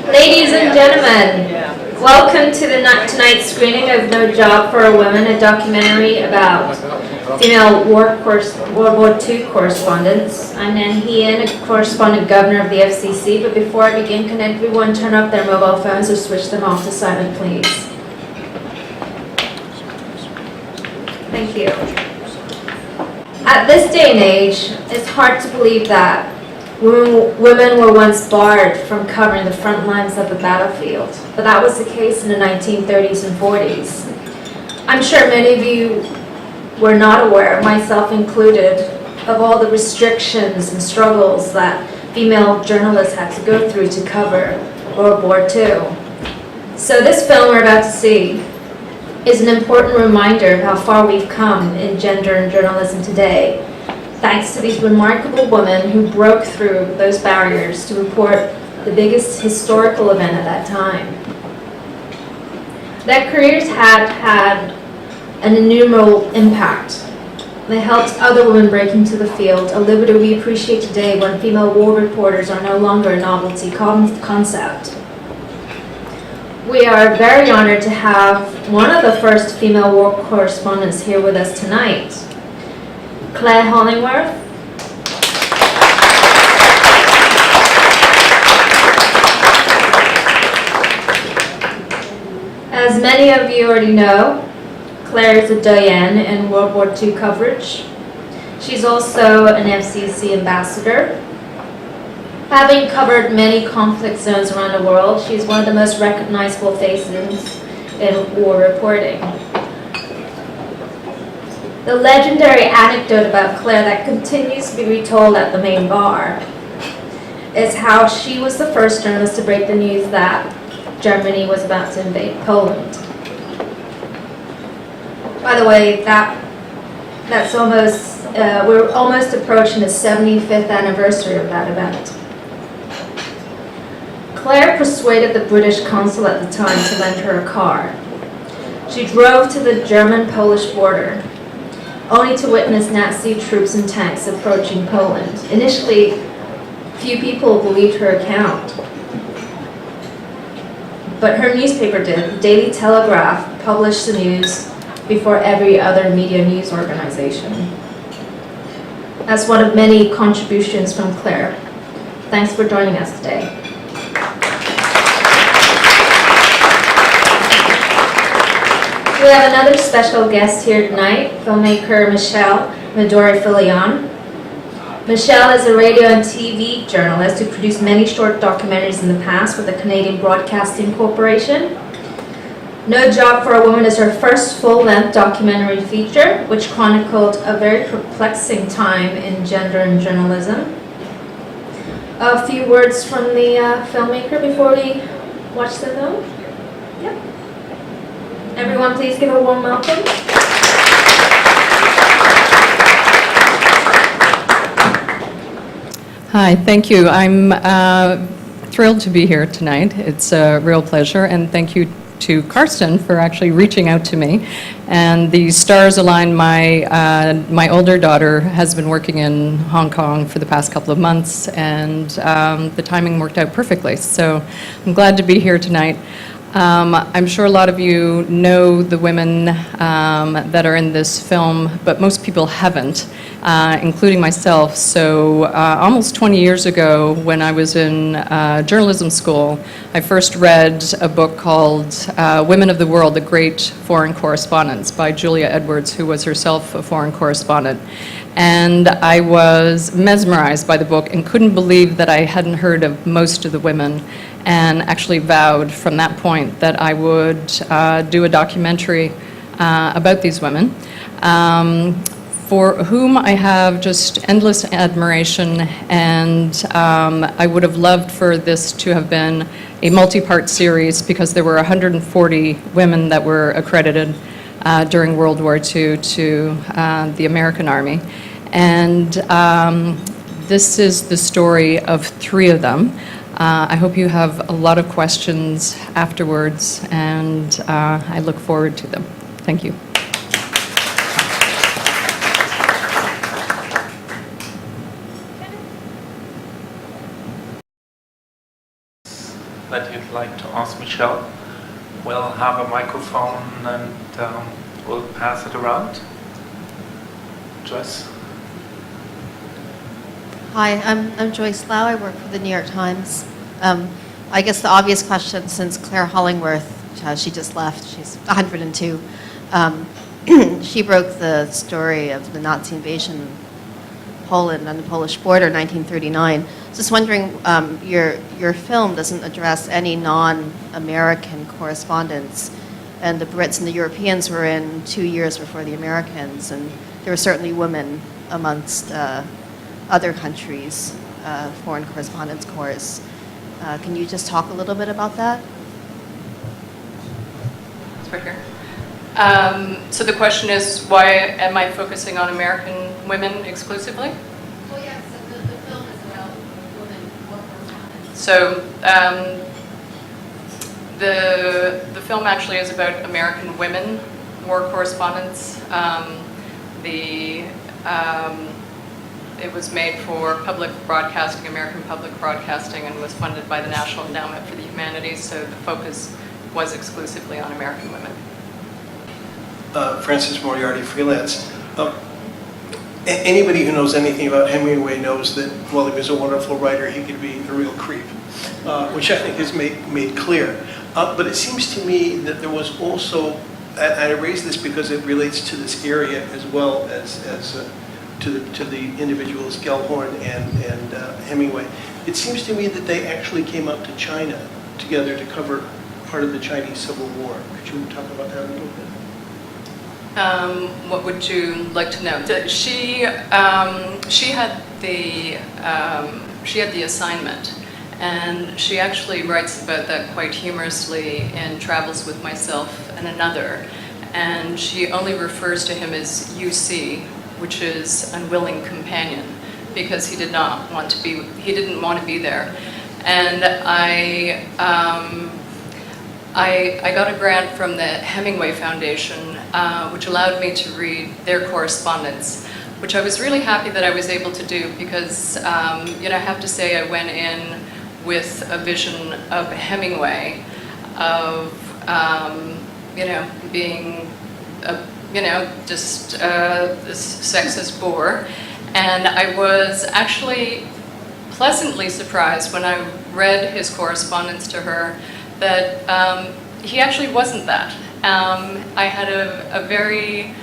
Ladies and gentlemen, welcome to tonight's screening of No Job for a Woman, a documentary about female World War II correspondents. I'm Nan Hean, a correspondent governor of the FCC, but before I begin, can everyone turn off their mobile phones or switch them off to silent, please? Thank you. At this day and age, it's hard to believe that women were once barred from covering the front lines of the battlefield, but that was the case in the 1930s and 40s. I'm sure many of you were not aware, myself included, of all the restrictions and struggles that female journalists had to go through to cover World War II. So this film we're about to see is an important reminder of how far we've come in gender and journalism today, thanks to these remarkable women who broke through those barriers to report the biggest historical event at that time. Their careers had an innumerable impact. They helped other women break into the field, a liberty we appreciate today when female war reporters are no longer a novelty concept. We are very honored to have one of the first female war correspondents here with us tonight, Claire Hollingworth. As many of you already know, Claire is a doyenne in World War II coverage. She's also an FCC ambassador. Having covered many conflict zones around the world, she's one of the most recognizable faces in war reporting. The legendary anecdote about Claire that continues to be retold at the main bar is how she was the first journalist to break the news that Germany was about to invade Poland. By the way, that's almost, we're almost approaching the 75th anniversary of that event. Claire persuaded the British consul at the time to lend her a car. She drove to the German-Polish border, only to witness Nazi troops and tanks approaching Poland. Initially, few people believed her account, but her newspaper did. The Daily Telegraph published the news before every other media news organization. That's one of many contributions from Claire. Thanks for joining us today. We have another special guest here tonight, filmmaker Michele Midori Fillion. Michele is a radio and TV journalist who produced many short documentaries in the past with the Canadian Broadcasting Corporation. No Job for a Woman is her first full-length documentary feature, which chronicled a very perplexing time in gender and journalism. A few words from the filmmaker before we watch the film. Yep. Everyone, please give a warm welcome. Hi, thank you. I'm thrilled to be here tonight. It's a real pleasure, and thank you to Karsten for actually reaching out to me. And the stars aligned. My older daughter has been working in Hong Kong for the past couple of months, and the timing worked out perfectly. So I'm glad to be here tonight. I'm sure a lot of you know the women that are in this film, but most people haven't, including myself. So almost 20 years ago, when I was in journalism school, I first read a book called Women of the World, The Great Foreign Correspondents by Julia Edwards, who was herself a foreign correspondent. And I was mesmerized by the book and couldn't believe that I hadn't heard of most of the women, and actually vowed from that point that I would do a documentary about these women, for whom I have just endless admiration, and I would have loved for this to have been a multi-part series, because there were 140 women that were accredited during World War II to the American Army. And this is the story of 3 of them. I hope you have a lot of questions afterwards, and I look forward to them. Thank you. that you'd like to ask Michele, we'll have a microphone and we'll pass it around. Joyce? Hi, I'm Joyce Lau. I work for the New York Times. I guess the obvious question, since Claire Hollingworth, she just left, she's 102, she broke the story of the Nazi invasion of Poland on the Polish border in 1939. Just wondering, your film doesn't address any non-American correspondence, and the Brits and the Europeans were in 2 years before the Americans, and there were certainly women amongst other countries, foreign correspondence corps. Can you just talk a little bit about that? It's right here. So the question is, why am I focusing on American women exclusively? Well, yes, the film is about women war correspondents. So the film actually is about American women war correspondents. It was made for public broadcasting, American public broadcasting, and was funded by the National Endowment for the Humanities, so the focus was exclusively on American women. Francis Moriarty, freelance. Anybody who knows anything about Hemingway knows that while he was a wonderful writer, he could be a real creep, which I think is made clear. But it seems to me that there was also, and I raise this because it relates to this area as well as to the individuals Gellhorn and Hemingway. It seems to me that they actually came up to China together to cover part of the Chinese Civil War. Could you talk about that a little bit? What would you like to know? She had the assignment, and she actually writes about that quite humorously in Travels with Myself and Another, and she only refers to him as UC, which is unwilling companion, because he didn't want to be there. And I got a grant from the Hemingway Foundation, which allowed me to read their correspondence, which I was really happy that I was able to do, because I have to say I went in with a vision of Hemingway, of being just this sexist bore, and I was actually pleasantly surprised when I read his correspondence to her that he actually wasn't that. I had a very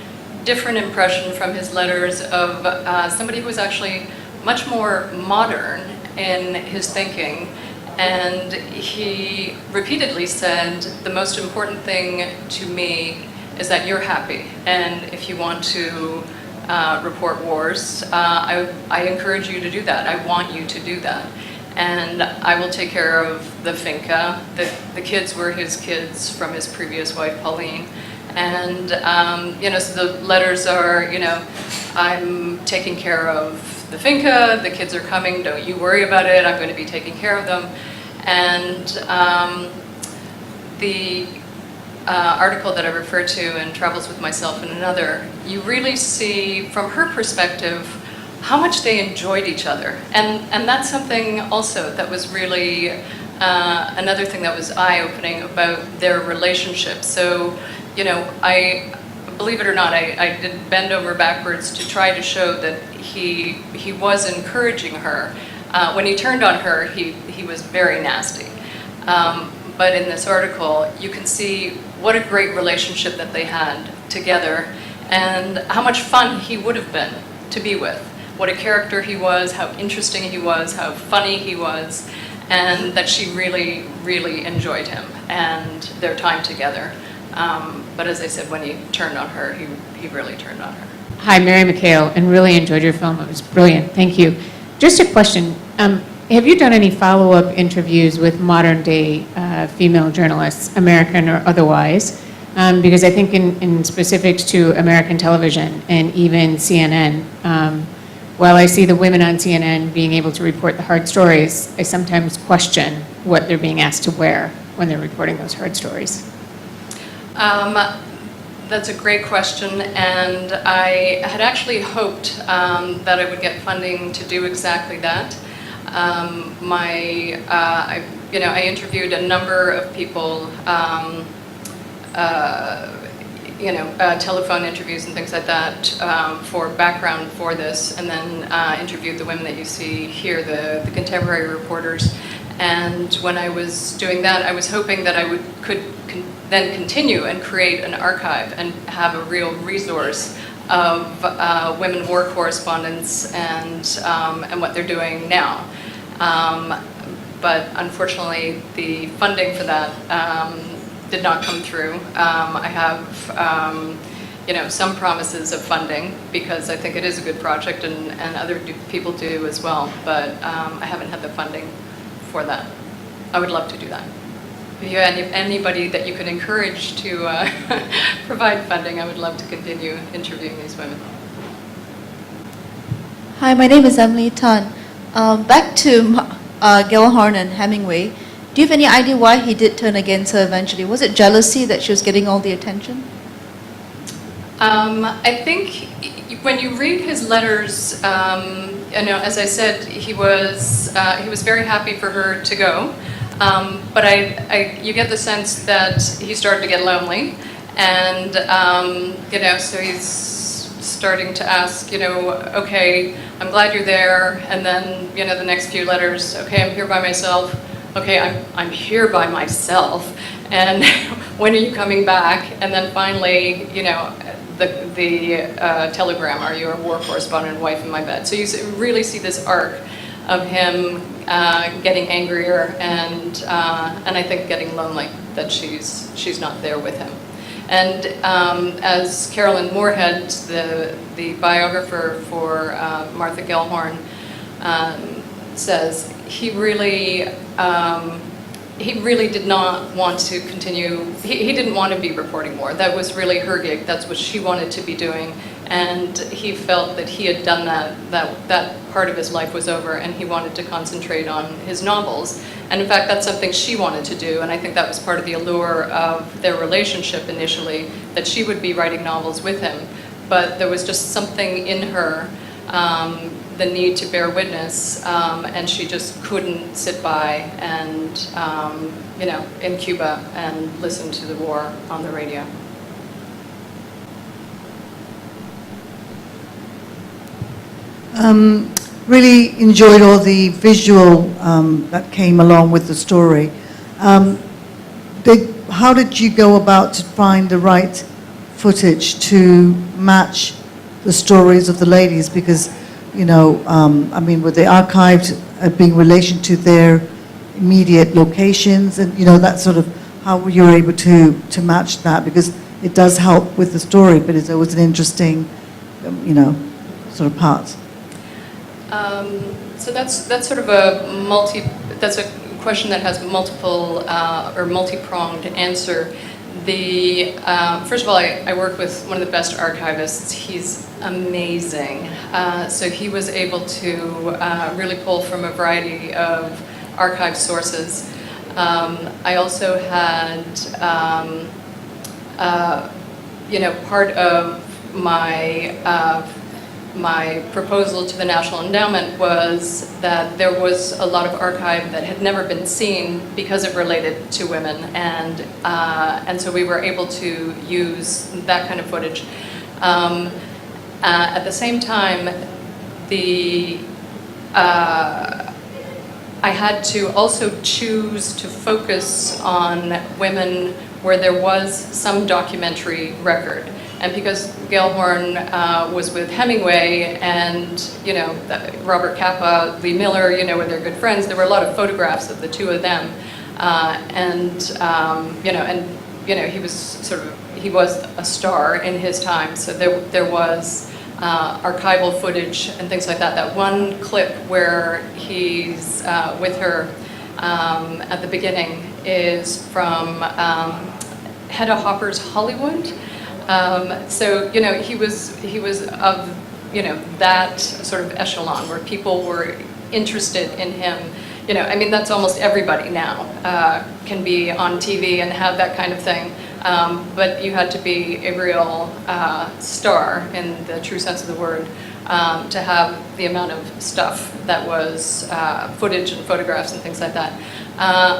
different impression from his letters of somebody who was actually much more modern in his thinking, and he repeatedly said, the most important thing to me is that you're happy, and if you want to report wars, I encourage you to do that. I want you to do that. And I will take care of the finca. The kids were his kids from his previous wife, Pauline. And, so the letters are, I'm taking care of the finca, the kids are coming, don't you worry about it, I'm going to be taking care of them. And the article that I referred to in Travels with Myself and Another, you really see, from her perspective, how much they enjoyed each other. And that's something also that was really another thing that was eye-opening about their relationship. So, I, believe it or not, I did bend over backwards to try to show that he was encouraging her. When he turned on her, he was very nasty. But in this article, you can see what a great relationship that they had together, and how much fun he would have been to be with. What a character he was, how interesting he was, how funny he was, and that she really, really enjoyed him and their time together. But as I said, when he turned on her, he really turned on her. Hi, Mary McHale, and really enjoyed your film. It was brilliant. Thank you. Just a question. Have you done any follow-up interviews with modern-day female journalists, American or otherwise? Because I think in specifics to American television and even CNN, while I see the women on CNN being able to report the hard stories, I sometimes question what they're being asked to wear when they're reporting those hard stories. That's a great question, and I had actually hoped that I would get funding to do exactly that. I interviewed a number of people, telephone interviews and things like that for background for this, and then interviewed the women that you see here, the contemporary reporters. And when I was doing that, I was hoping that I could then continue and create an archive and have a real resource of women war correspondents and what they're doing now. But unfortunately, the funding for that did not come through. I have some promises of funding because I think it is a good project and other people do as well, but I haven't had the funding for that. I would love to do that. If you have anybody that you can encourage to provide funding, I would love to continue interviewing these women. Hi, my name is Emily Tan. Back to Gellhorn and Hemingway. Do you have any idea why he did turn against her eventually? Was it jealousy that she was getting all the attention? I think when you read his letters, as I said, he was very happy for her to go, but you get the sense that he started to get lonely, and so he's starting to ask, okay, I'm glad you're there, and then the next few letters, okay, I'm here by myself. Okay, I'm here by myself, and when are you coming back? And then finally, the telegram, are you a war correspondent, wife in my bed? So you really see this arc of him getting angrier and I think getting lonely, that she's not there with him. And as Carolyn Moorhead, the biographer for Martha Gellhorn, says, he really did not want to continue. He didn't want to be reporting war. That was really her gig. That's what she wanted to be doing. And he felt that he had done that part of his life was over, and he wanted to concentrate on his novels. And in fact, that's something she wanted to do, and I think that was part of the allure of their relationship initially, that she would be writing novels with him. But there was just something in her, the need to bear witness, and she just couldn't sit by and, in Cuba and listen to the war on the radio. Really enjoyed all the visual that came along with the story. How did you go about to find the right footage to match the stories of the ladies? Because, were they archived being in relation to their immediate locations, and that sort of how you were able to match that, because it does help with the story, but it's always an interesting, sort of part. So that's sort of that's a question that has multiple or multi-pronged answer. First of all, I work with one of the best archivists. He's amazing. So he was able to really pull from a variety of archive sources. I also had, part of my proposal to the National Endowment was that there was a lot of archive that had never been seen because it related to women, and so we were able to use that kind of footage. At the same time, I had to also choose to focus on women where there was some documentary record. And because Gellhorn was with Hemingway and, Robert Capa, Lee Miller, where they're good friends, there were a lot of photographs of the two of them. He was a star in his time, so there was archival footage and things like that. That one clip where he's with her at the beginning is from Hedda Hopper's Hollywood. So he was of that sort of echelon where people were interested in him. That's almost everybody now can be on TV and have that kind of thing. But you had to be a real star in the true sense of the word to have the amount of stuff that was footage and photographs and things like that.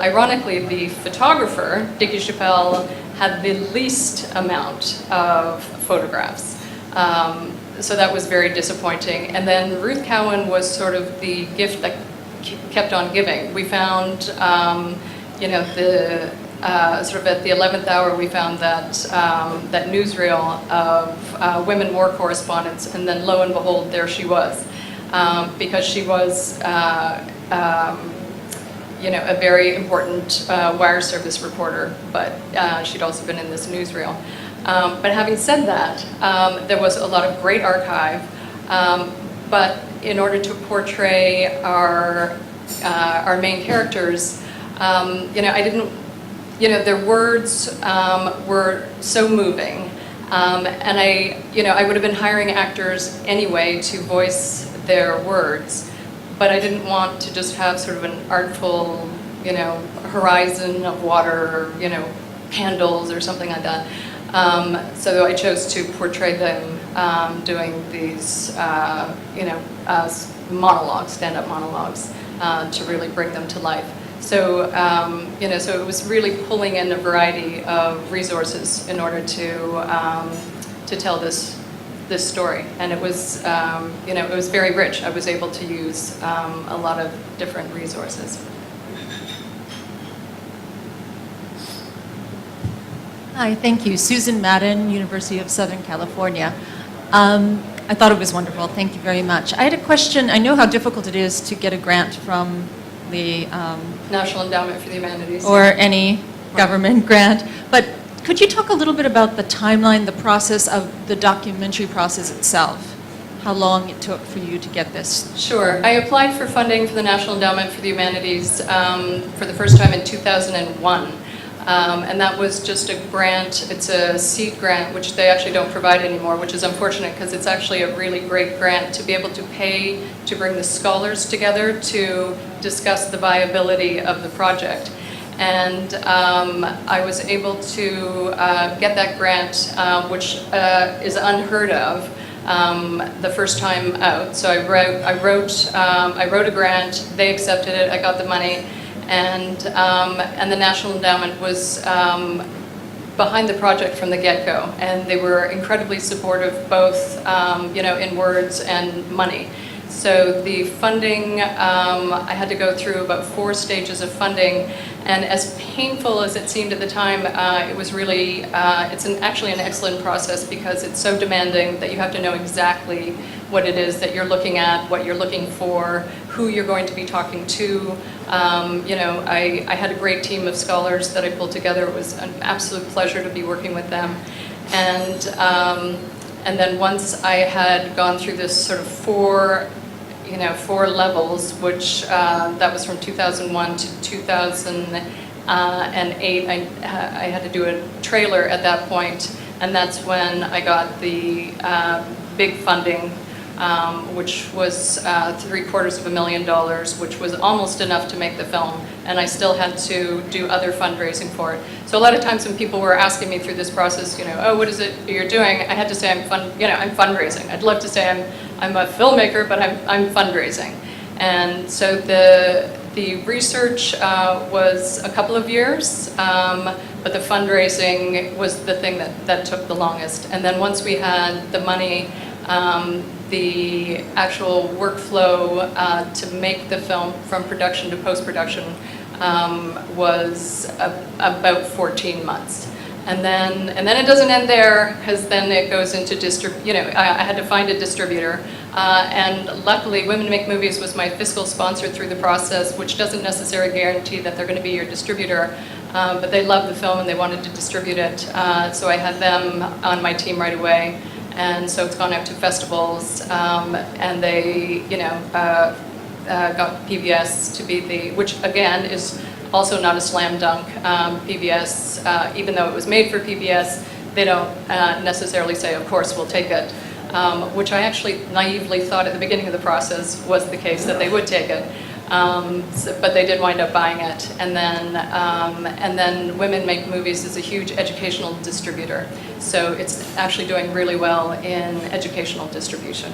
Ironically, the photographer, Dickey Chapelle, had the least amount of photographs. So that was very disappointing. And then Ruth Cowan was sort of the gift that kept on giving. We found, sort of at the 11th hour, we found that newsreel of women war correspondents, and then lo and behold, there she was, because she was, a very important wire service reporter, but she'd also been in this newsreel. But having said that, there was a lot of great archive, but in order to portray our main characters, I didn't, their words were so moving, and I would have been hiring actors anyway to voice their words, but I didn't want to just have sort of an artful, horizon of water, or, candles or something like that. So I chose to portray them doing these, monologues, stand-up monologues, to really bring them to life. So, so it was really pulling in a variety of resources in order to tell this story, and it was, it was very rich. I was able to use a lot of different resources. Hi, thank you. Susan Madden, University of Southern California. I thought it was wonderful. Thank you very much. I had a question. I know how difficult it is to get a grant from the National Endowment for the Humanities. or any government grant, but could you talk a little bit about the timeline, the process of the documentary process itself? How long it took for you to get this? Sure. I applied for funding for the National Endowment for the Humanities for the first time in 2001. And that was just a grant. It's a seed grant, which they actually don't provide anymore, which is unfortunate because it's actually a really great grant to be able to pay to bring the scholars together to discuss the viability of the project. And I was able to get that grant, which is unheard of the first time out. So I wrote a grant. They accepted it. I got the money. And the National Endowment was behind the project from the get-go, and they were incredibly supportive, both in words and money. So the funding, I had to go through about 4 stages of funding, and as painful as it seemed at the time, it was really, it's actually an excellent process because it's so demanding that you have to know exactly what it is that you're looking at, what you're looking for, who you're going to be talking to. I had a great team of scholars that I pulled together. It was an absolute pleasure to be working with them. And then once I had gone through this sort of 4 levels, which that was from 2001 to 2008. I had to do a trailer at that point, and that's when I got the big funding, which was $750,000, which was almost enough to make the film, and I still had to do other fundraising for it. So a lot of times when people were asking me through this process, oh, what is it you're doing? I had to say I'm fundraising. I'd love to say I'm a filmmaker, but I'm fundraising. And so the research was a couple of years, but the fundraising was the thing that took the longest. And then once we had the money, the actual workflow to make the film from production to post-production was about 14 months. And then it doesn't end there, because then it goes into I had to find a distributor. And luckily, Women Make Movies was my fiscal sponsor through the process, which doesn't necessarily guarantee that they're going to be your distributor. But they loved the film and they wanted to distribute it. So I had them on my team right away. And so it's gone out to festivals, and they, got PBS to be which again is also not a slam dunk. PBS, even though it was made for PBS, they don't necessarily say, of course, we'll take it, which I actually naively thought at the beginning of the process was the case, that they would take it. But they did wind up buying it, and then Women Make Movies is a huge educational distributor, so it's actually doing really well in educational distribution.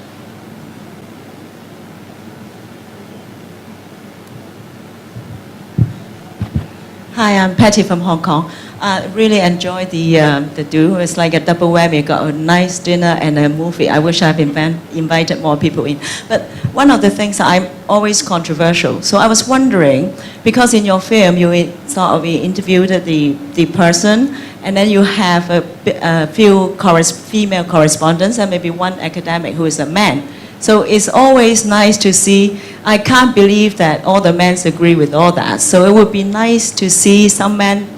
Hi, I'm Patty from Hong Kong. I really enjoyed the do. It's like a double whammy. Got a nice dinner and a movie. I wish I've invited more people in. But one of the things I'm always controversial. So I was wondering, because in your film you sort of interviewed the person, and then you have a few female correspondents and maybe one academic who is a man. So it's always nice to see. I can't believe that all the men agree with all that. So it would be nice to see some men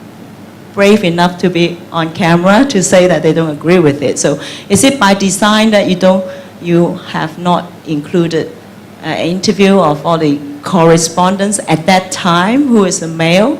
brave enough to be on camera to say that they don't agree with it. So is it by design that you have not included an interview of all the correspondents at that time who is a male?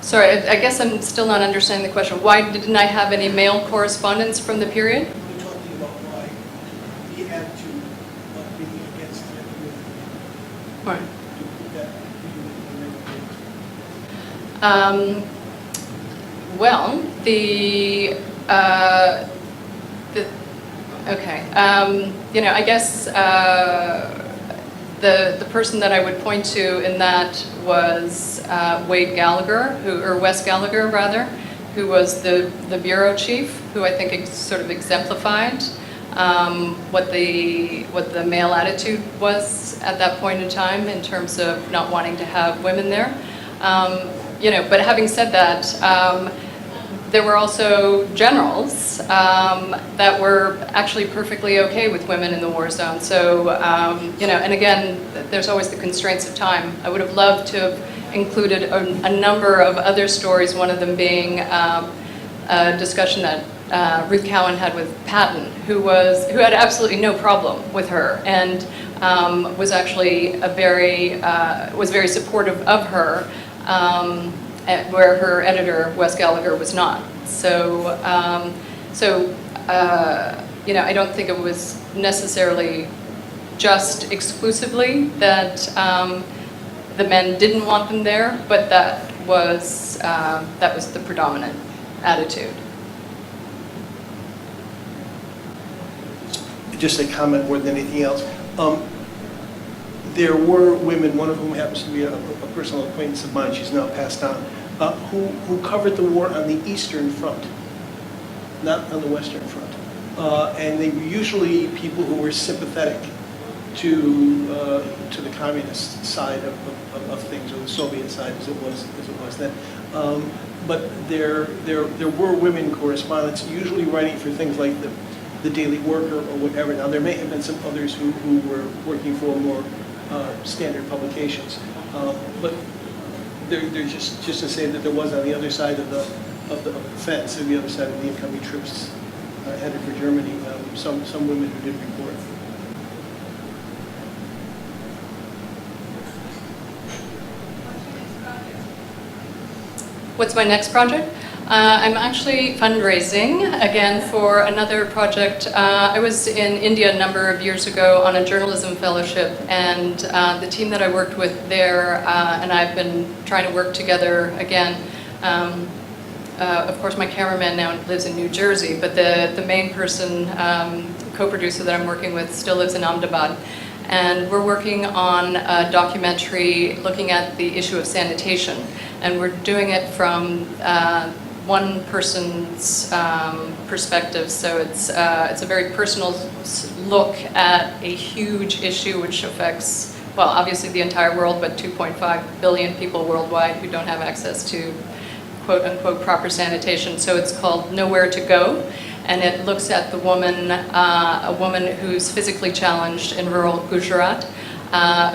Sorry, I guess I'm still not understanding the question. Why didn't I have any male correspondents from the period? We're talking about why the attitude of being against it. Right. Well, I guess the person that I would point to in that was Wade Gallagher, Wes Gallagher rather, who was the bureau chief, who I think sort of exemplified what the male attitude was at that point in time in terms of not wanting to have women there. But having said that, there were also generals that were actually perfectly okay with women in the war zone. So, and again, there's always the constraints of time. I would have loved to have included a number of other stories, one of them being a discussion that Ruth Cowan had with Patton, who had absolutely no problem with her and was actually was very supportive of her. Where her editor, Wes Gallagher, was not. So, I don't think it was necessarily just exclusively that the men didn't want them there, but that was the predominant attitude. Just a comment more than anything else. There were women, one of whom happens to be a personal acquaintance of mine, she's now passed on, who covered the war on the Eastern Front, not on the Western Front. And they were usually people who were sympathetic to the communist side of things, or the Soviet side as it was then. But there were women correspondents, usually writing for things like the Daily Worker or whatever. Now there may have been some others who were working for more standard publications, but they're just to say that there was on the other side of the fence, on the other side of the incoming troops headed for Germany, some women who did report. What's my next project? I'm actually fundraising again for another project. I was in India a number of years ago on a journalism fellowship, and the team that I worked with there and I've been trying to work together again. Of course, my cameraman now lives in New Jersey, but the main person, co-producer that I'm working with, still lives in Ahmedabad. And we're working on a documentary looking at the issue of sanitation. And we're doing it from one person's perspective, so it's a very personal look at a huge issue which affects, well, obviously the entire world, but 2.5 billion people worldwide who don't have access to quote-unquote proper sanitation. So it's called Nowhere to Go, and it looks at the woman, a woman who's physically challenged in rural Gujarat,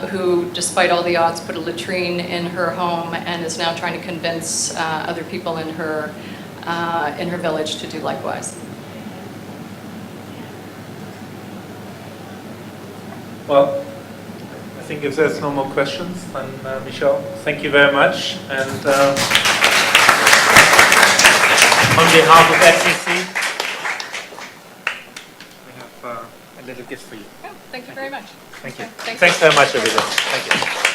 who, despite all the odds, put a latrine in her home and is now trying to convince other people in her village to do likewise. Well, I think if there's no more questions, then Michele, thank you very much. And on behalf of SEC, we have a little gift for you. Oh, thank you very much. Thank you. Okay, thanks. Thanks very much, everybody. Thank you.